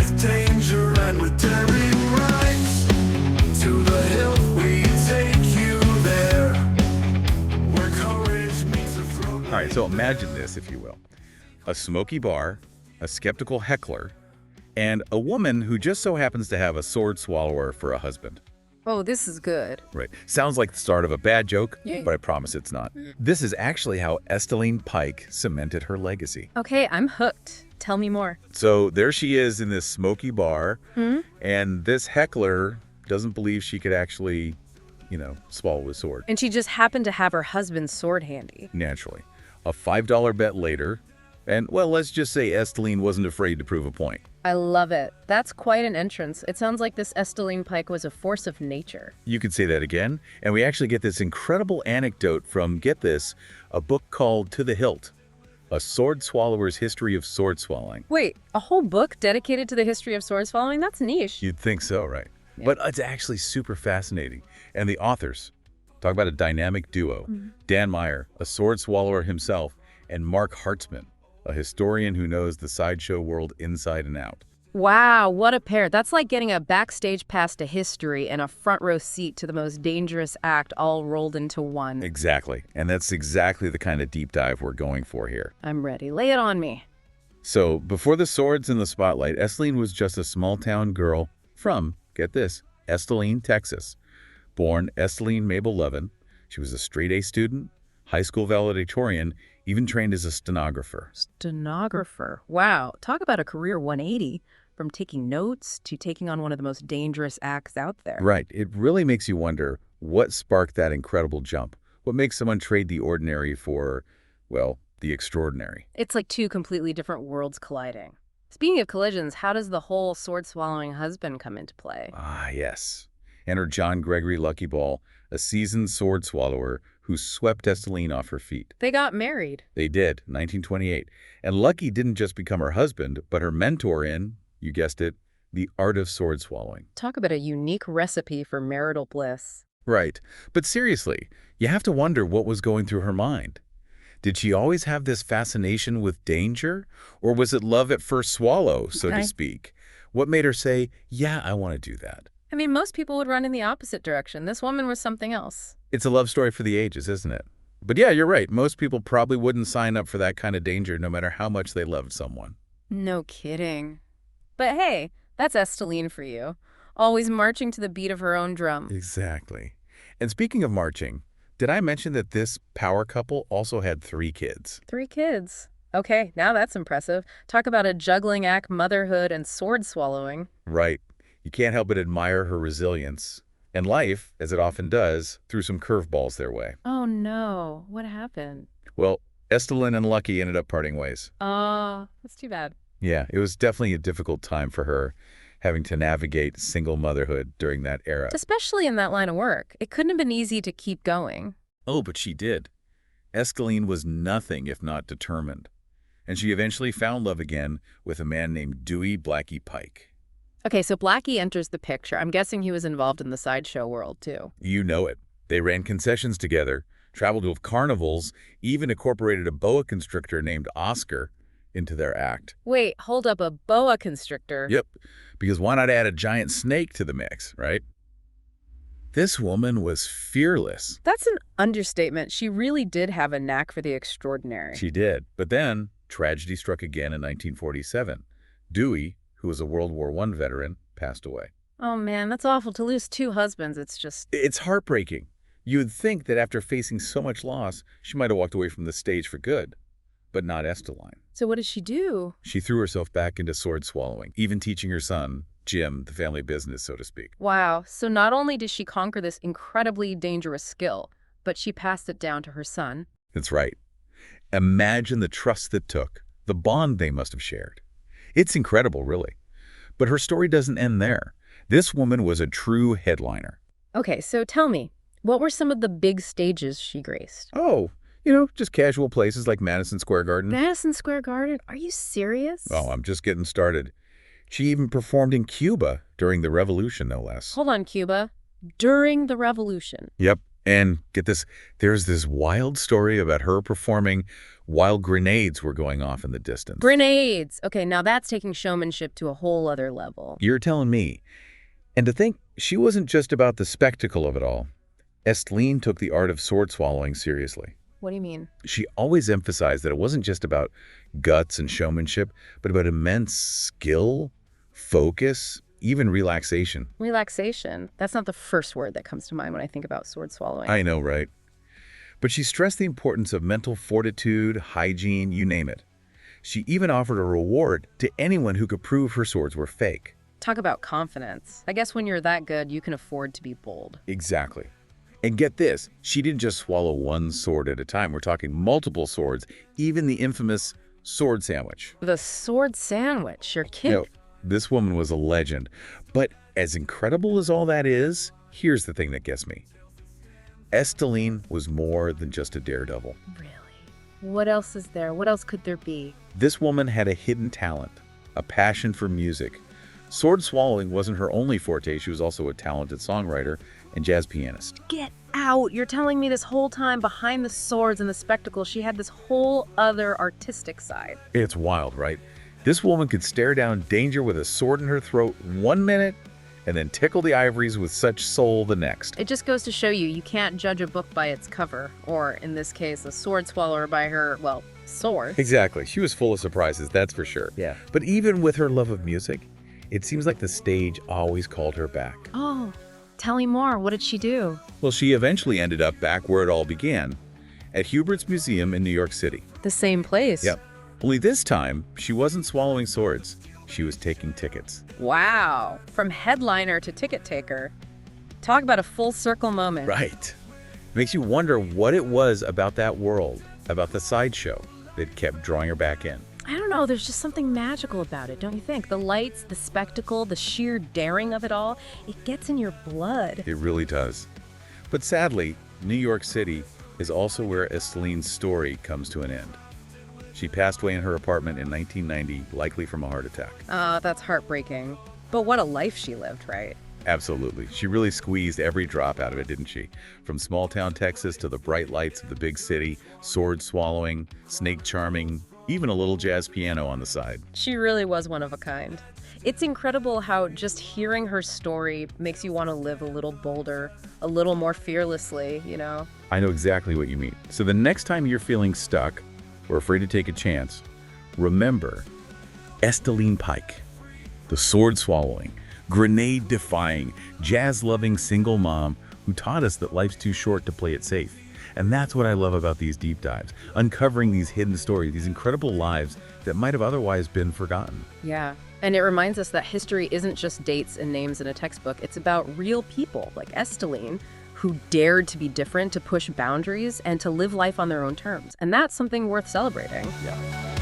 with danger and with daring rights. To the hilt we take you there, where courage meets a throat. All right, so imagine this, if you will. A smoky bar, a skeptical heckler, and a woman who just so happens to have a sword swallower for a husband. Oh, this is good. Right. Sounds like the start of a bad joke, Yeah. but I promise it's not. This is actually how Estelline Pike cemented her legacy. Okay, I'm hooked. Tell me more. So there she is in this smoky bar, and this heckler doesn't believe she could actually, swallow a sword. And she just happened to have her husband's sword handy. Naturally. A $5 bet later, and, well, let's just say Estelline wasn't afraid to prove a point. I love it. That's quite an entrance. It sounds like this Estelline Pike was a force of nature. You could say that again, and we actually get this incredible anecdote from, get this, a book called To the Hilt, A Sword Swallower's History of Sword Swallowing. Wait, a whole book dedicated to the history of sword swallowing? That's niche. You'd think so, right? Yeah. But it's actually super fascinating. And the authors, talk about a dynamic duo. Dan Meyer, a sword swallower himself, and Mark Hartzman, a historian who knows the sideshow world inside and out. Wow, what a pair. That's like getting a backstage pass to history and a front row seat to the most dangerous act all rolled into one. Exactly. And that's exactly the kind of deep dive we're going for here. I'm ready. Lay it on me. So, before the swords in the spotlight, Estelline was just a small-town girl from, get this, Estelline, Texas. Born Estelline Mabel Levin, she was a straight-A student, high school valedictorian, even trained as a stenographer. Stenographer. Wow. Talk about a career 180, from taking notes to taking on one of the most dangerous acts out there. Right. It really makes you wonder what sparked that incredible jump. What makes someone trade the ordinary for, well, the extraordinary? It's like two completely different worlds colliding. Speaking of collisions, how does the whole sword-swallowing husband come into play? Ah, yes. Enter John Gregory Lucky Ball, a seasoned sword swallower who swept Estelline off her feet. They got married. They did, 1928. And Lucky didn't just become her husband, but her mentor in, you guessed it, the art of sword swallowing. Talk about a unique recipe for marital bliss. Right. But seriously, you have to wonder what was going through her mind. Did she always have this fascination with danger? Or was it love at first swallow, so to speak? What made her say, yeah, I want to do that? I mean, most people would run in the opposite direction. This woman was something else. It's a love story for the ages, isn't it? But yeah, you're right. Most people probably wouldn't sign up for that kind of danger no matter how much they loved someone. No kidding. But hey, that's Estelline for you. Always marching to the beat of her own drum. Exactly. And speaking of marching, did I mention that this power couple also had 3 kids? 3 kids. Okay, now that's impressive. Talk about a juggling act, motherhood, and sword swallowing. Right. You can't help but admire her resilience. And life, as it often does, threw some curveballs their way. Oh no, what happened? Well, Estelline and Lucky ended up parting ways. That's too bad. Yeah, it was definitely a difficult time for her, having to navigate single motherhood during that era. Especially in that line of work. It couldn't have been easy to keep going. Oh, but she did. Estelline was nothing if not determined. And she eventually found love again with a man named Dewey Blackie Pike. Okay, so Blackie enters the picture. I'm guessing he was involved in the sideshow world, too. You know it. They ran concessions together, traveled with carnivals, even incorporated a boa constrictor named Oscar into their act. Wait, hold up, a boa constrictor? Yep, because why not add a giant snake to the mix, right? This woman was fearless. That's an understatement. She really did have a knack for the extraordinary. She did. But then, tragedy struck again in 1947. Dewey, who was a World War I veteran, passed away. Oh man, that's awful. To lose 2 husbands, It's heartbreaking. You would think that after facing so much loss, she might have walked away from the stage for good. But not Estelline. So what did she do? She threw herself back into sword swallowing, even teaching her son, Jim, the family business, so to speak. Wow. So not only did she conquer this incredibly dangerous skill, but she passed it down to her son. That's right. Imagine the trust that took, the bond they must have shared. It's incredible, really. But her story doesn't end there. This woman was a true headliner. Okay, so tell me, what were some of the big stages she graced? Oh, just casual places like Madison Square Garden. Madison Square Garden? Are you serious? Oh, I'm just getting started. She even performed in Cuba during the Revolution, no less. Hold on, Cuba. During the Revolution? Yep. And get this, there's this wild story about her performing while grenades were going off in the distance. Grenades! Okay, now that's taking showmanship to a whole other level. You're telling me. And to think, she wasn't just about the spectacle of it all. Estelline took the art of sword swallowing seriously. What do you mean? She always emphasized that it wasn't just about guts and showmanship, but about immense skill, focus, even relaxation. Relaxation. That's not the first word that comes to mind when I think about sword swallowing. I know, right? But she stressed the importance of mental fortitude, hygiene, you name it. She even offered a reward to anyone who could prove her swords were fake. Talk about confidence. I guess when you're that good, you can afford to be bold. Exactly. And get this, she didn't just swallow one sword at a time. We're talking multiple swords, even the infamous sword sandwich. The sword sandwich, you're kidding. This woman was a legend. But as incredible as all that is, here's the thing that gets me. Estelline was more than just a daredevil. Really? What else is there? What else could there be? This woman had a hidden talent, a passion for music. Sword swallowing wasn't her only forte. She was also a talented songwriter and jazz pianist. Get out! You're telling me this whole time behind the swords and the spectacle, she had this whole other artistic side. It's wild, right? This woman could stare down danger with a sword in her throat 1 minute and then tickle the ivories with such soul the next. It just goes to show you can't judge a book by its cover, or in this case, a sword swallower by her, well, sword. Exactly. She was full of surprises, that's for sure. Yeah. But even with her love of music, it seems like the stage always called her back. Oh, tell me more. What did she do? Well, she eventually ended up back where it all began, at Hubert's Museum in New York City. The same place? Yep. Only this time, she wasn't swallowing swords. She was taking tickets. Wow. From headliner to ticket taker. Talk about a full circle moment. Right. Makes you wonder what it was about that world, about the sideshow, that kept drawing her back in. I don't know, there's just something magical about it, don't you think? The lights, the spectacle, the sheer daring of it all, it gets in your blood. It really does. But sadly, New York City is also where Estelline's story comes to an end. She passed away in her apartment in 1990, likely from a heart attack. That's heartbreaking. But what a life she lived, right? Absolutely. She really squeezed every drop out of it, didn't she? From small-town Texas to the bright lights of the big city, sword swallowing, snake charming, even a little jazz piano on the side. She really was one of a kind. It's incredible how just hearing her story makes you want to live a little bolder, a little more fearlessly, you know? I know exactly what you mean. So the next time you're feeling stuck or afraid to take a chance, remember Estelline Pike, the sword-swallowing, grenade-defying, jazz-loving single mom who taught us that life's too short to play it safe. And that's what I love about these deep dives, uncovering these hidden stories, these incredible lives that might have otherwise been forgotten. Yeah. And it reminds us that history isn't just dates and names in a textbook. It's about real people like Estelline who dared to be different, to push boundaries, and to live life on their own terms. And that's something worth celebrating. Yeah.